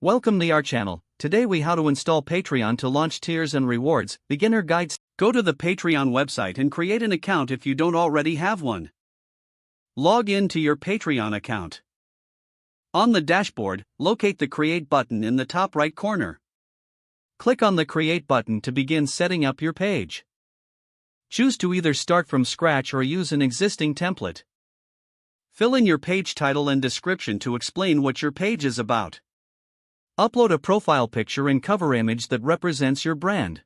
Welcome to our channel. Today we how to install Patreon to launch tiers and rewards, beginner guides. Go to the Patreon website and create an account if you don't already have one. Log in to your Patreon account. On the dashboard, locate the Create button in the top right corner. Click on the Create button to begin setting up your page. Choose to either start from scratch or use an existing template. Fill in your page title and description to explain what your page is about. Upload a profile picture and cover image that represents your brand.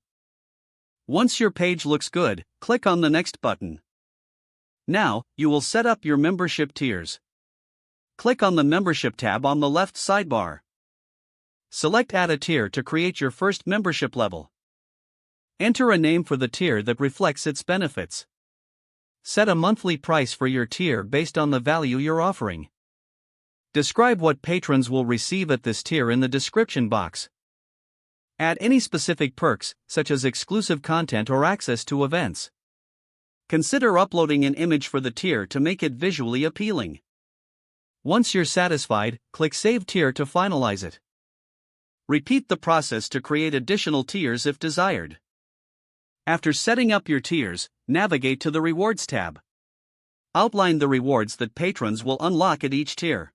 Once your page looks good, click on the Next button. Now, you will set up your membership tiers. Click on the Membership tab on the left sidebar. Select Add a tier to create your first membership level. Enter a name for the tier that reflects its benefits. Set a monthly price for your tier based on the value you're offering. Describe what patrons will receive at this tier in the description box. Add any specific perks, such as exclusive content or access to events. Consider uploading an image for the tier to make it visually appealing. Once you're satisfied, click Save Tier to finalize it. Repeat the process to create additional tiers if desired. After setting up your tiers, navigate to the Rewards tab. Outline the rewards that patrons will unlock at each tier.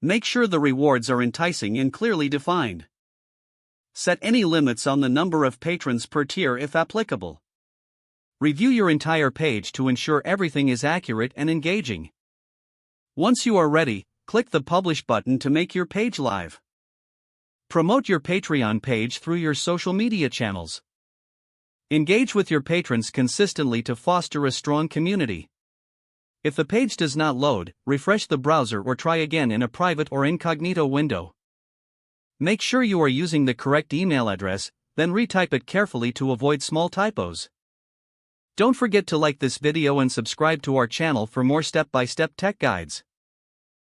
Make sure the rewards are enticing and clearly defined. Set any limits on the number of patrons per tier if applicable. Review your entire page to ensure everything is accurate and engaging. Once you are ready, click the Publish button to make your page live. Promote your Patreon page through your social media channels. Engage with your patrons consistently to foster a strong community. If the page does not load, refresh the browser or try again in a private or incognito window. Make sure you are using the correct email address, then retype it carefully to avoid small typos. Don't forget to like this video and subscribe to our channel for more step-by-step tech guides.